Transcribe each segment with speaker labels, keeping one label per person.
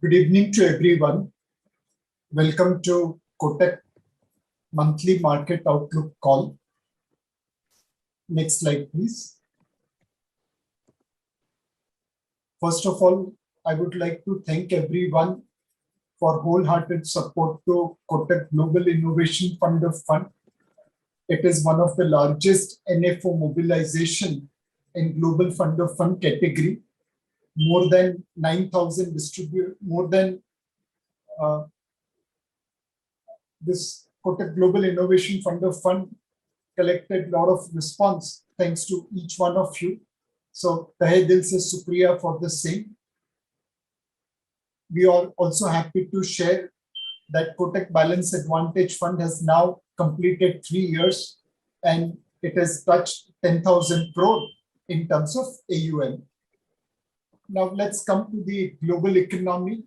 Speaker 1: Good evening to everyone. Welcome to Kotak Monthly Market Outlook Call. Next slide, please. First of all, I would like to thank everyone for wholehearted support to Kotak Global Innovation Fund of Fund. It is one of the largest NFO mobilization in Global Fund of Fund category. More than 9,000 this Kotak Global Innovation Fund of Fund collected a lot of response thanks to each one of you. So Tahe Dil se Shukriya for the same. We are also happy to share that Kotak Balance Advantage Fund has now completed 3 years and it has touched 10,000 crore in terms of AUM. Now let's come to the global economy.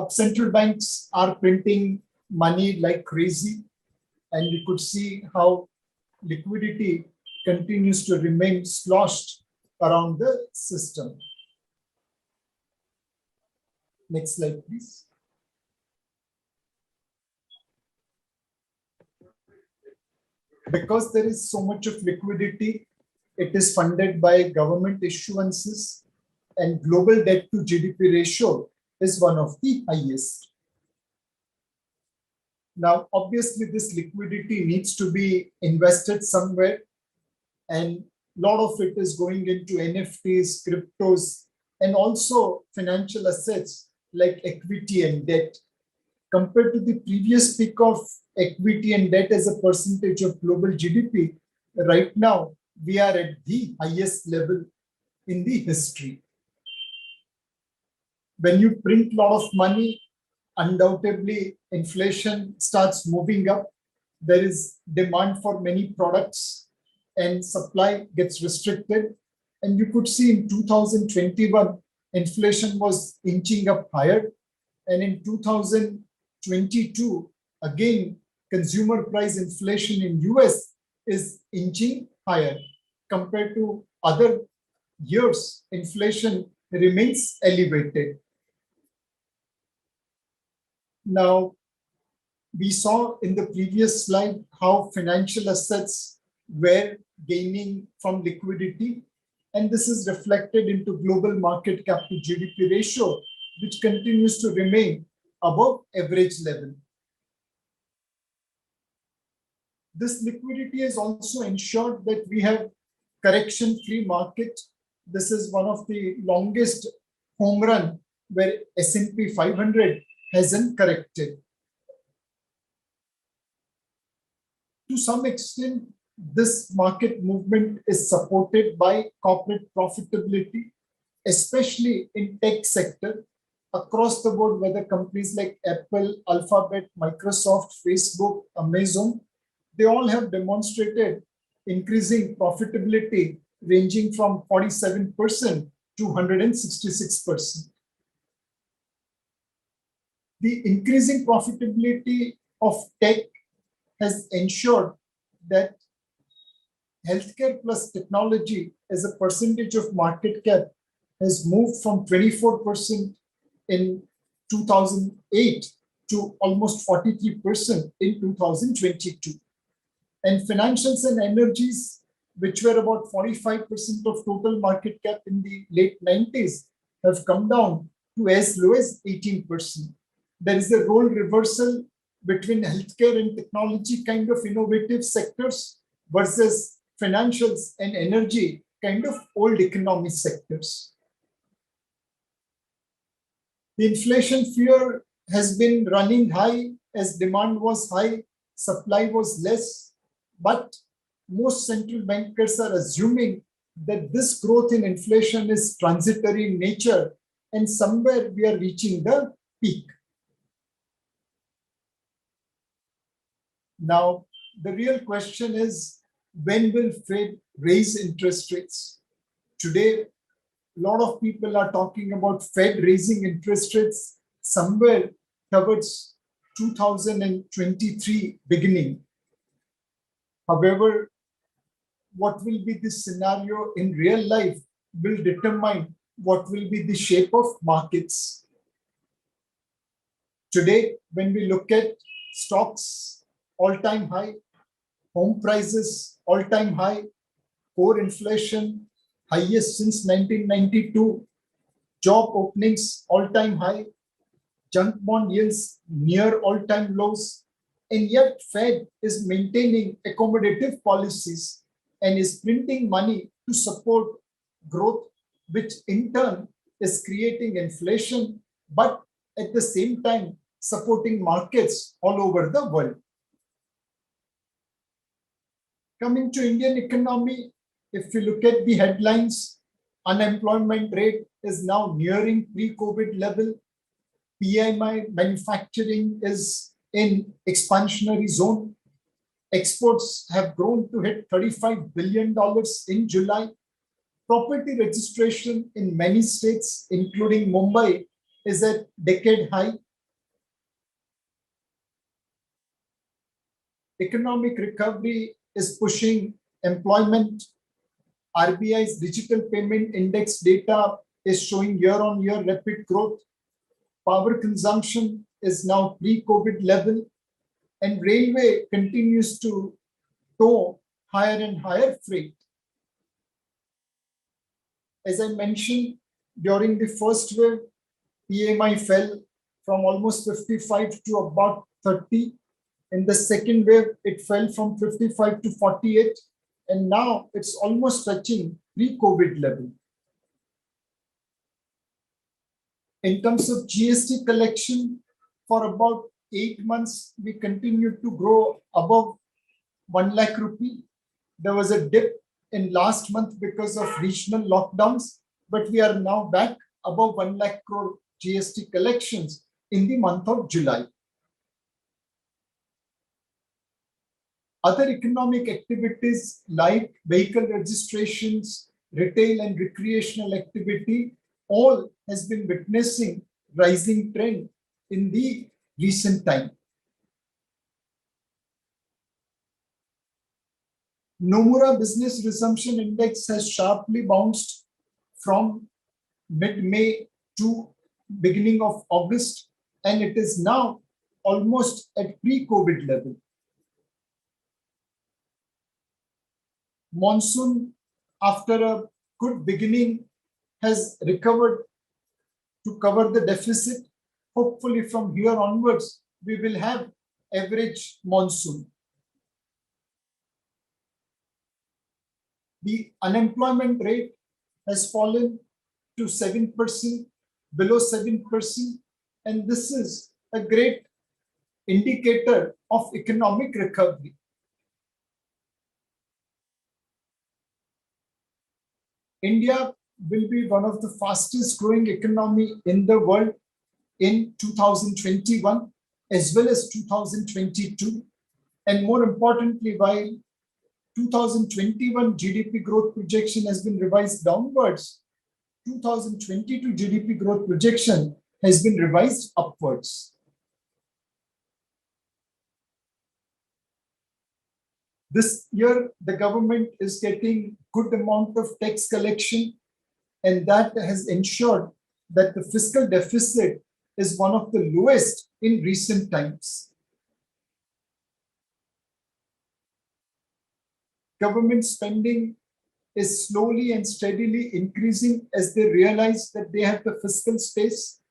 Speaker 1: Central banks are printing money like crazy, and you could see how liquidity continues to remain sloshed around the system. Next slide, please. Because there is so much of liquidity, it is funded by government issuances, and global debt to GDP ratio is one of the highest. Now, obviously, this liquidity needs to be invested somewhere, and a lot of it is going into NFTs, cryptos, and also financial assets like equity and debt. Compared to the previous peak of equity and debt as a percentage of global GDP, right now we are at the highest level in the history. When you print a lot of money, undoubtedly inflation starts moving up. There is demand for many products and supply gets restricted. And you could see in 2021, inflation was inching up higher. And in 2022, again, consumer price inflation in US is inching higher. Compared to other years, inflation remains elevated. Now, we saw in the previous slide how financial assets were gaining from liquidity, and this is reflected into global market cap to GDP ratio, which continues to remain above average level. This liquidity has also ensured that we have correction-free market. This is one of the longest home run where S&P 500 hasn't corrected. To some extent, this market movement is supported by corporate profitability, especially in tech sector across the board, whether companies like Apple, Alphabet, Microsoft, Facebook, Amazon, they all have demonstrated increasing profitability ranging from 47% to 166%. The increasing profitability of tech has ensured that healthcare plus technology as a percentage of market cap has moved from 24% in 2008 to almost 43% in 2022. And financials and energies, which were about 45% of total market cap in the late 90s, have come down to as low as 18%. There is a role reversal between healthcare and technology kind of innovative sectors versus financials and energy kind of old economy sectors. The inflation fear has been running high as demand was high, supply was less, but most central bankers are assuming that this growth in inflation is transitory in nature and somewhere we are reaching the peak. Now, the real question is, when will Fed raise interest rates? Today, a lot of people are talking about Fed raising interest rates somewhere towards 2023 beginning. However, what will be the scenario in real life will determine what will be the shape of markets. Today, when we look at stocks, all-time high, home prices, all-time high, core inflation, highest since 1992, job openings, all-time high, junk bond yields near all-time lows, and yet Fed is maintaining accommodative policies and is printing money to support growth, which in turn is creating inflation, but at the same time supporting markets all over the world. Coming to Indian economy, if you look at the headlines, unemployment rate is now nearing pre-COVID level. PMI manufacturing is in expansionary zone. Exports have grown to hit $35 billion in July. Property registration in many states, including Mumbai, is at decade high. Economic recovery is pushing employment. RBI's digital payment index data is showing year-on-year rapid growth. Power consumption is now pre-COVID level, and railway continues to tow higher and higher freight. As I mentioned, during the first wave, PMI fell from almost 55 to about 30. In the second wave, it fell from 55 to 48, and now it's almost touching pre-COVID level. In terms of GST collection, for about 8 months, we continued to grow above 1 lakh rupee. There was a dip in last month because of regional lockdowns, but we are now back above 1 lakh crore GST collections in the month of July. Other economic activities like vehicle registrations, retail and recreational activity, all has been witnessing rising trend in the recent time. Nomura Business Resumption Index has sharply bounced from mid-May to beginning of August, and it is now almost at pre-COVID level. Monsoon, after a good beginning, has recovered to cover the deficit. Hopefully from here onwards, we will have average monsoon. The unemployment rate has fallen to 7%, below 7%, and this is a great indicator of economic recovery. India will be one of the fastest growing economy in the world in 2021 as well as 2022. And more importantly, while 2021 GDP growth projection has been revised downwards, 2022 GDP growth projection has been revised upwards. This year, the government is getting good amount of tax collection, and that has ensured that the fiscal deficit is one of the lowest in recent times. Government spending is slowly and steadily increasing as they realize that they have the fiscal space.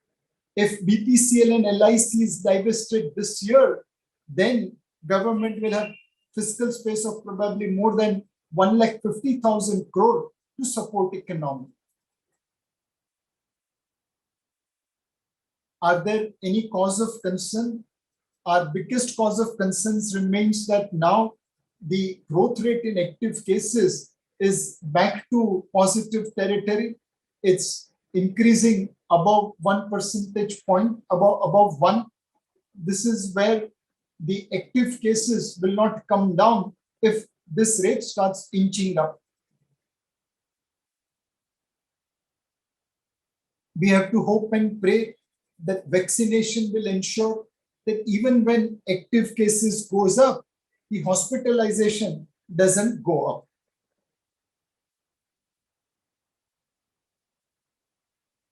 Speaker 1: If BPCL and LIC is divested this year, then government will have fiscal space of probably more than 1,50,000 crore to support economy. Are there any cause of concern? Our biggest cause of concerns remains that now the growth rate in active cases is back to positive territory. It's increasing above 1 percentage point, above 1. This is where the active cases will not come down if this rate starts inching up. We have to hope and pray that vaccination will ensure that even when active cases goes up, the hospitalization doesn't go up.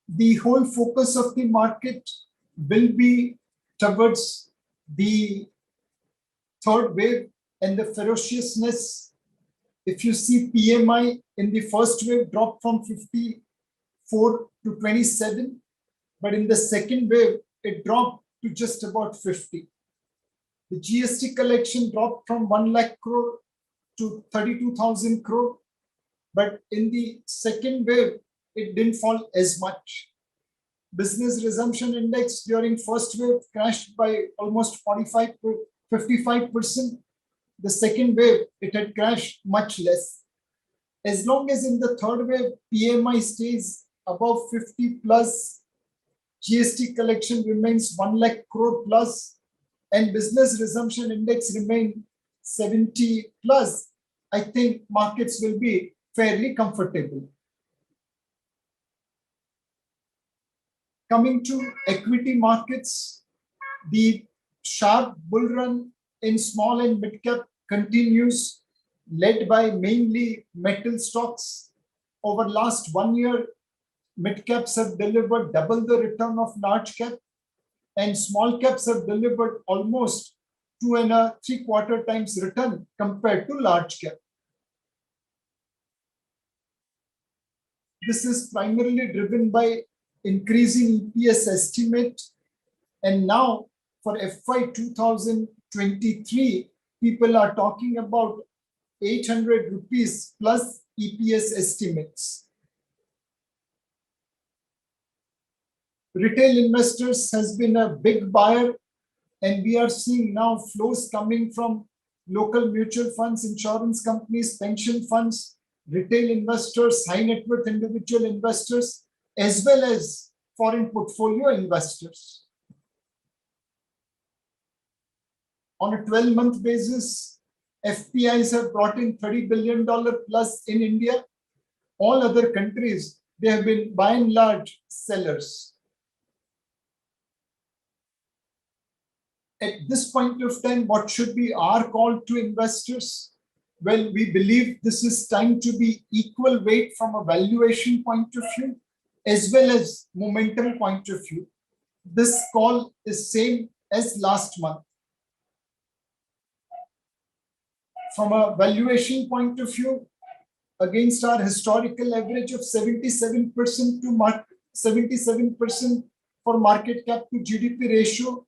Speaker 1: The whole focus of the market will be towards the third wave and the ferociousness. If you see PMI in the first wave dropped from 54 to 27, but in the second wave, it dropped to just about 50. The GST collection dropped from 1 lakh crore to 32,000 crore, but in the second wave, it didn't fall as much. Business resumption index during first wave crashed by almost 55%. The second wave, it had crashed much less. As long as in the third wave, PMI stays above 50 plus, GST collection remains 1 lakh crore plus, and business resumption index remain 70 plus, I think markets will be fairly comfortable. Coming to equity markets, the sharp bull run in small and mid cap continues, led by mainly metal stocks. Over last 1 year, mid caps have delivered double the return of large cap, and small caps have delivered almost 2.75 times return compared to large cap. This is primarily driven by increasing EPS estimate, and now for FY 2023, people are talking about 800 rupees plus EPS estimates. Retail investors has been a big buyer, and we are seeing now flows coming from local mutual funds, insurance companies, pension funds, retail investors, high net worth individual investors, as well as foreign portfolio investors. On a 12-month basis, FPIs have brought in $30 billion plus in India. All other countries, they have been by and large sellers. At this point of time, what should be our call to investors? Well, we believe this is time to be equal weight from a valuation point of view, as well as momentum point of view. This call is same as last month. From a valuation point of view, against our historical average of 77% to 77% for market cap to GDP ratio,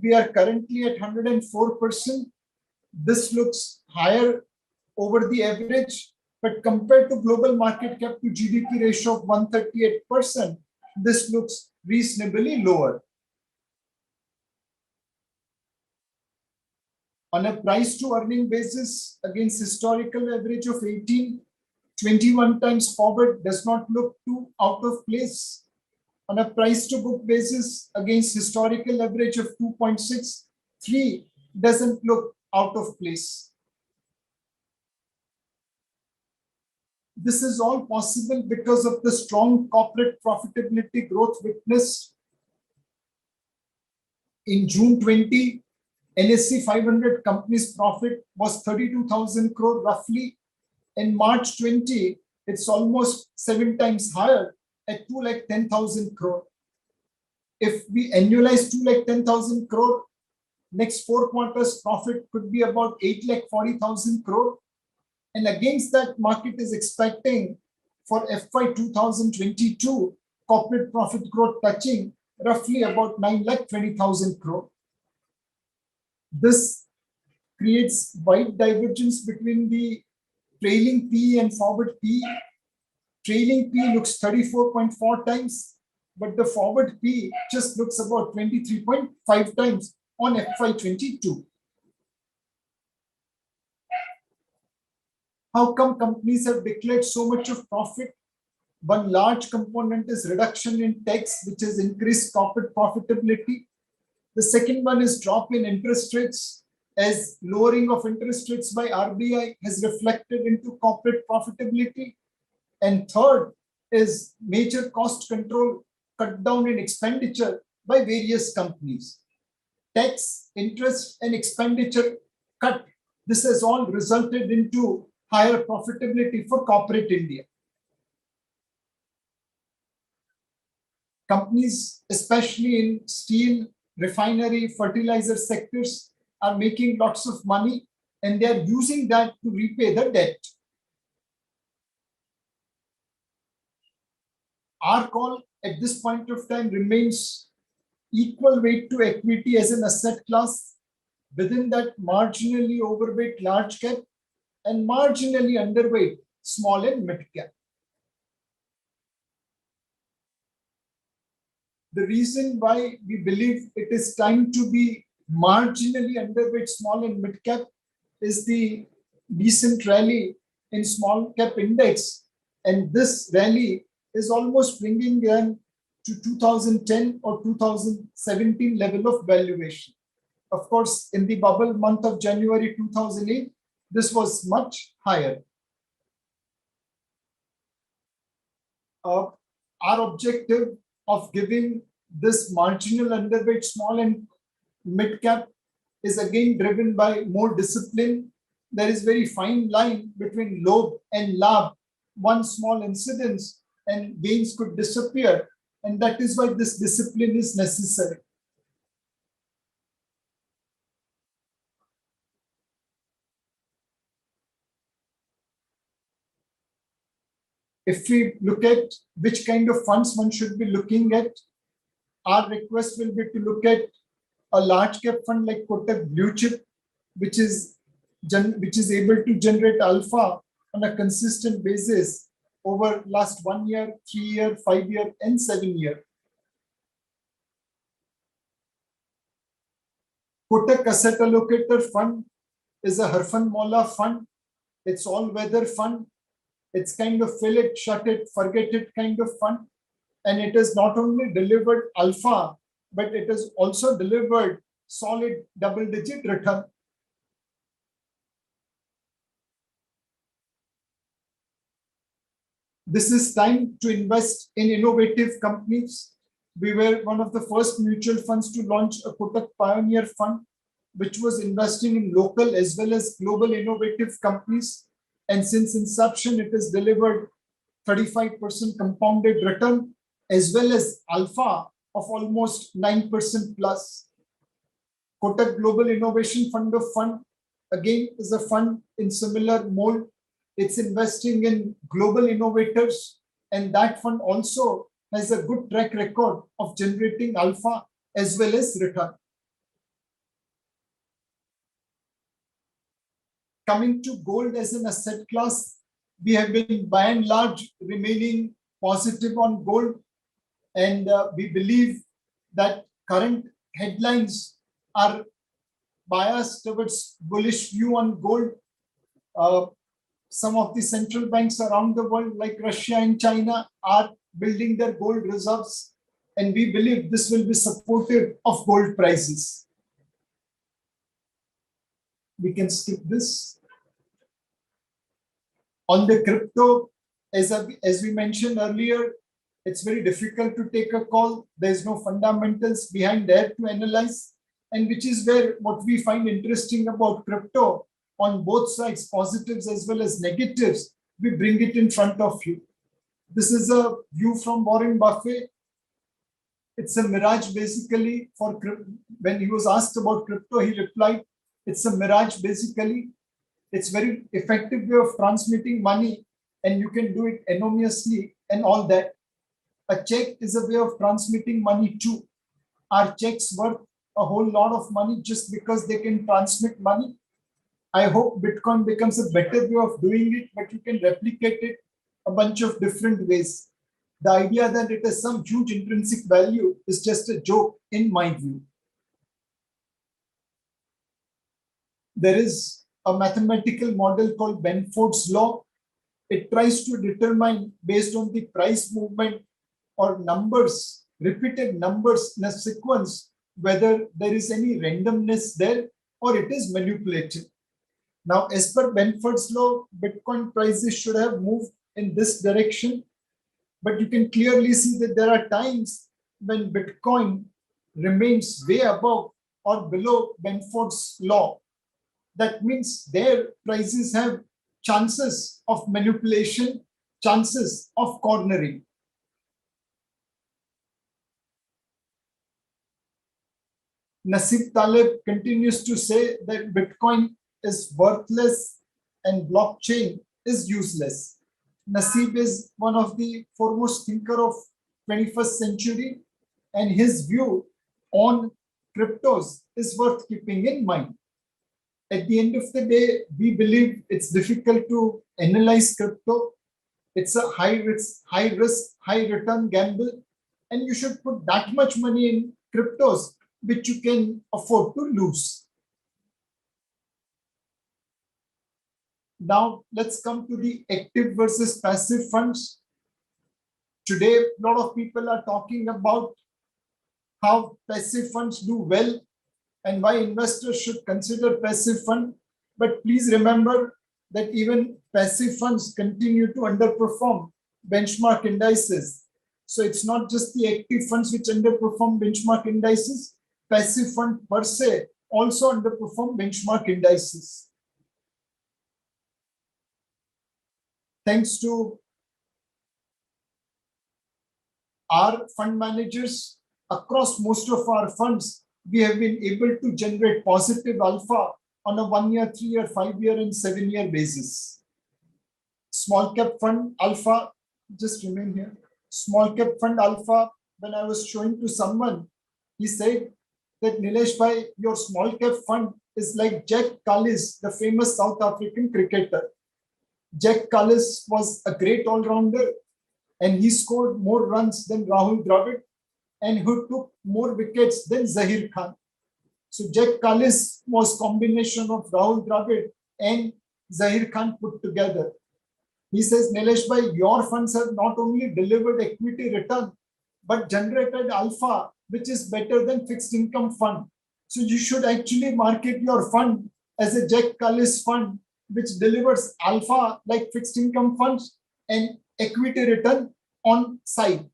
Speaker 1: we are currently at 104%. This looks higher over the average, but compared to global market cap to GDP ratio of 138%, this looks reasonably lower. On a price to earning basis, against historical average of 18, 21 times forward does not look too out of place. On a price to book basis, against historical average of 2.63 doesn't look out of place. This is all possible because of the strong corporate profitability growth witnessed. In June 20, NSE 500 companies profit was 32,000 crore roughly. In March 20, it's almost 7 times higher at 210,000 crore. If we annualize 210,000 crore, next 4 quarters profit could be about 840,000 crore. And against that, market is expecting for FY 2022 corporate profit growth touching roughly about 920,000 crore. This creates wide divergence between the trailing P and forward P. Trailing P looks 34.4 times, but the forward P just looks about 23.5 times on FY 22. How come companies have declared so much of profit? One large component is reduction in tax, which has increased corporate profitability. The second one is drop in interest rates, as lowering of interest rates by RBI has reflected into corporate profitability. And third is major cost control, cut down in expenditure by various companies. Tax, interest, and expenditure cut. This has all resulted into higher profitability for corporate India. Companies, especially in steel, refinery, fertilizer sectors are making lots of money, and they are using that to repay the debt. Our call at this point of time remains equal weight to equity as an asset class. Within that, marginally overweight large cap and marginally underweight small and mid cap. The reason why we believe it is time to be marginally underweight small and mid cap is the recent rally in small cap index. And this rally is almost bringing them to 2010 or 2017 level of valuation. Of course, in the bubble month of January 2008, this was much higher. Our objective of giving this marginal underweight small and mid cap is again driven by more discipline. There is very fine line between lobe and lab. One small incidence and gains could disappear, and that is why this discipline is necessary. If we look at which kind of funds one should be looking at, our request will be to look at a large cap fund like Kotak Blue Chip, which is able to generate alpha on a consistent basis over last 1 year, 3 year, 5 year, and 7 year. Kotak Asset Allocator Fund is a Harfan fund. It's all-weather fund. It's kind of fill it, shut it, forget it kind of fund. And it has not only delivered alpha, but it has also delivered solid double-digit return. This is time to invest in innovative companies. We were one of the first mutual funds to launch a Kotak Pioneer Fund, which was investing in local as well as global innovative companies. And since inception, it has delivered 35% compounded return as well as alpha of almost 9% plus. Kotak Global Innovation Fund of Fund, again, is a fund in similar mold. It's investing in global innovators, and that fund also has a good track record of generating alpha as well as return. Coming to gold as an asset class, we have been by and large remaining positive on gold, and we believe that current headlines are biased towards bullish view on gold. Some of the central banks around the world, like Russia and China, are building their gold reserves, and we believe this will be supportive of gold prices. We can skip this. On the crypto, as we mentioned earlier, it's very difficult to take a call. There's no fundamentals behind there to analyze, and which is where what we find interesting about crypto, on both sides, positives as well as negatives, we bring it in front of you. This is a view from Warren Buffett. It's a mirage basically for crypto. When he was asked about crypto, he replied, it's a mirage basically. It's very effective way of transmitting money, and you can do it anonymously and all that. A check is a way of transmitting money too. Are checks worth a whole lot of money just because they can transmit money? I hope Bitcoin becomes a better way of doing it, but you can replicate it a bunch of different ways. The idea that it has some huge intrinsic value is just a joke in my view. There is a mathematical model called Benford's law. It tries to determine based on the price movement or numbers, repeated numbers in a sequence, whether there is any randomness there or it is manipulated. Now, as per Benford's law, Bitcoin prices should have moved in this direction, but you can clearly see that there are times when Bitcoin remains way above or below Benford's law. That means their prices have chances of manipulation, chances of cornering. Nasib Taleb continues to say that Bitcoin is worthless and blockchain is useless. Nasib is one of the foremost thinker of 21st century, and his view on cryptos is worth keeping in mind. At the end of the day, we believe it's difficult to analyze crypto. It's a high risk, high return gamble, and you should put that much money in cryptos which you can afford to lose. Now, let's come to the active versus passive funds. Today, a lot of people are talking about how passive funds do well and why investors should consider passive fund. But please remember that even passive funds continue to underperform benchmark indices. So it's not just the active funds which underperform benchmark indices. Passive fund per se also underperform benchmark indices. Thanks to our fund managers across most of our funds, we have been able to generate positive alpha on a 1 year, 3 year, 5 year, and 7 year basis. Small cap fund alpha, just remain here. Small cap fund alpha, when I was showing to someone, he said that Nilesh bhai, your small cap fund is like Jack Kallis, the famous South African cricketer. Jack Kallis was a great all-rounder and he scored more runs than Rahul Dravid and who took more wickets than Zahir Khan. So Jack Kallis was combination of Rahul Dravid and Zahir Khan put together. He says, Nilesh bhai, your funds have not only delivered equity return, but generated alpha, which is better than fixed income fund. So you should actually market your fund as a Jack Kallis fund, which delivers alpha like fixed income funds and equity return on side.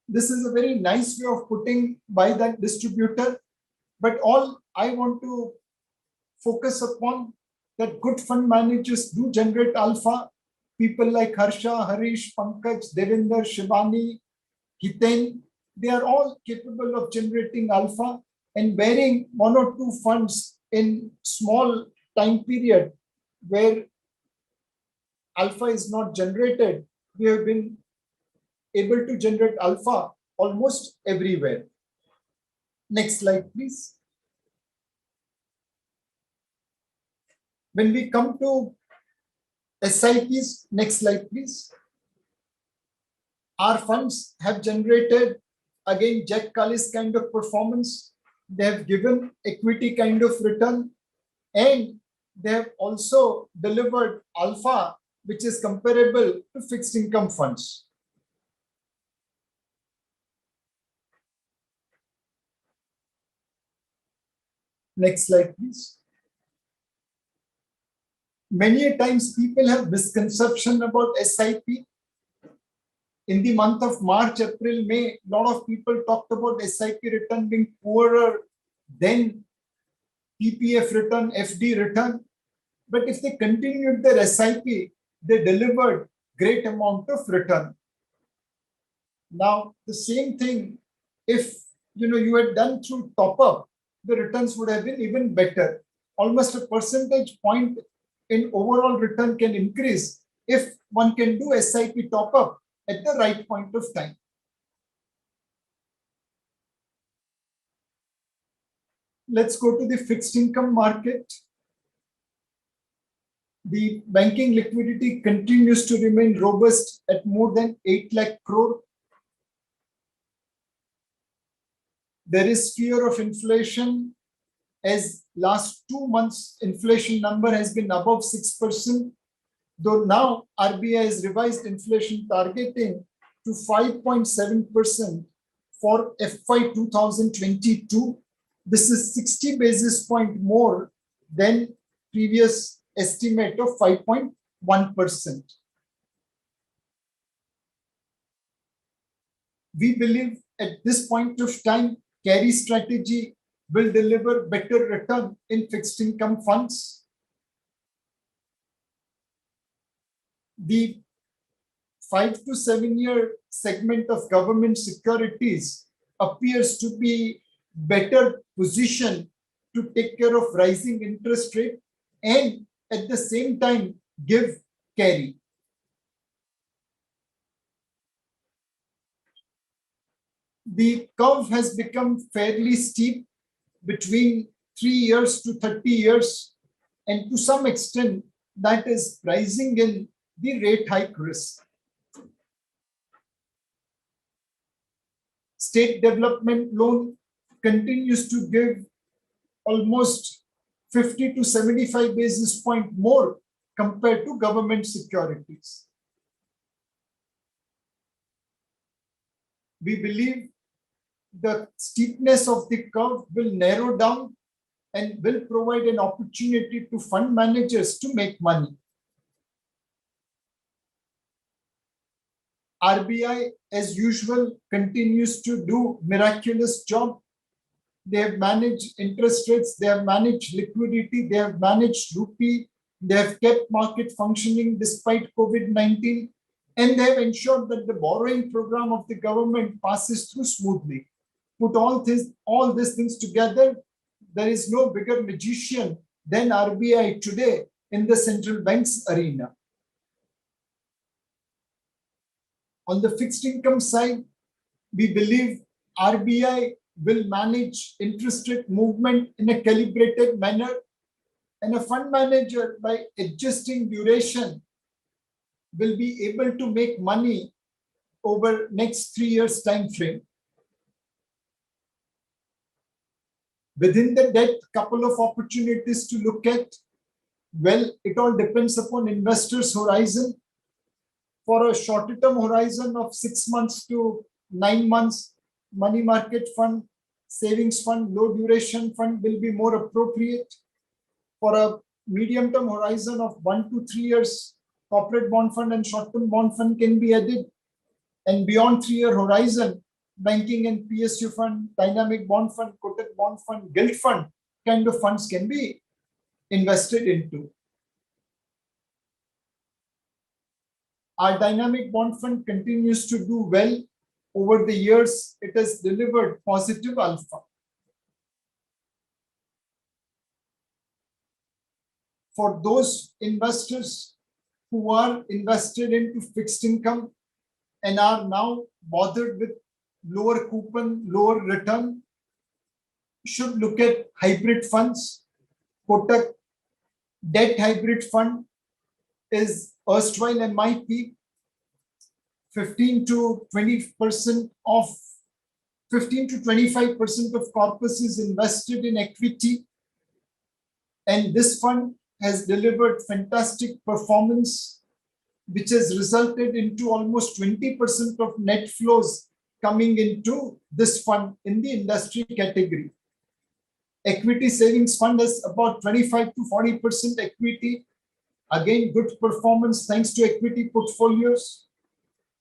Speaker 1: This is a very nice way of putting by that distributor. But all I want to focus upon that good fund managers do generate alpha. People like Harsha, Harish, Pankaj, Devinder, Shivani, Hiten, they are all capable of generating alpha and bearing one or two funds in small time period where alpha is not generated. We have been able to generate alpha almost everywhere. Next slide, please. When we come to SIPs, next slide, please. Our funds have generated, again, Jack Kallis kind of performance. They have given equity kind of return, and they have also delivered alpha, which is comparable to fixed income funds. Next slide, please. Many times people have misconception about SIP. In the month of March, April, May, a lot of people talked about SIP return being poorer than PPF return, FD return. But if they continued their SIP, they delivered great amount of return. Now, the same thing, if you had done through top up, the returns would have been even better. Almost a percentage point in overall return can increase if one can do SIP top up at the right point of time. Let's go to the fixed income market. The banking liquidity continues to remain robust at more than 8 lakh crore. There is fear of inflation as last 2 months inflation number has been above 6%, though now RBI has revised inflation targeting to 5.7% for FY 2022. This is 60 basis point more than previous estimate of 5.1%. We believe at this point of time, carry strategy will deliver better return in fixed income funds. The 5 to 7 year segment of government securities appears to be better position to take care of rising interest rate and at the same time give carry. The curve has become fairly steep between 3 years to 30 years, and to some extent, that is rising in the rate hike risk. State development loan continues to give almost 50 to 75 basis point more compared to government securities. We believe the steepness of the curve will narrow down and will provide an opportunity to fund managers to make money. RBI, as usual, continues to do miraculous job. They have managed interest rates, they have managed liquidity, they have managed rupee, they have kept market functioning despite COVID-19, and they have ensured that the borrowing program of the government passes through smoothly. Put all these things together, there is no bigger magician than RBI today in the central bank's arena. On the fixed income side, we believe RBI will manage interest rate movement in a calibrated manner, and a fund manager, by adjusting duration, will be able to make money over next 3 years time frame. Within the debt, couple of opportunities to look at. Well, it all depends upon investors' horizon. For a shorter term horizon of 6 months to 9 months, money market fund, savings fund, low duration fund will be more appropriate. For a medium term horizon of 1 to 3 years, corporate bond fund and short term bond fund can be added. And beyond 3 year horizon, banking and PSU fund, dynamic bond fund, Kotak bond fund, gilt fund kind of funds can be invested into. Our dynamic bond fund continues to do well. Over the years, it has delivered positive alpha. For those investors who are invested into fixed income and are now bothered with lower coupon, lower return, should look at hybrid funds. Kotak Debt Hybrid Fund is erstwhile MIP, 15 to 20% of 15 to 25% of corpus is invested in equity, and this fund has delivered fantastic performance, which has resulted into almost 20% of net flows coming into this fund in the industry category. Equity savings fund has about 25 to 40% equity. Again, good performance thanks to equity portfolios.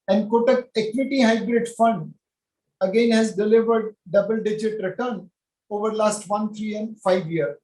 Speaker 1: And Kotak Equity Hybrid Fund again has delivered double-digit return over last 1, 3, and 5 years.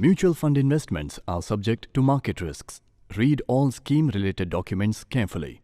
Speaker 2: Mutual fund investments are subject to market risks. Read all scheme-related documents carefully.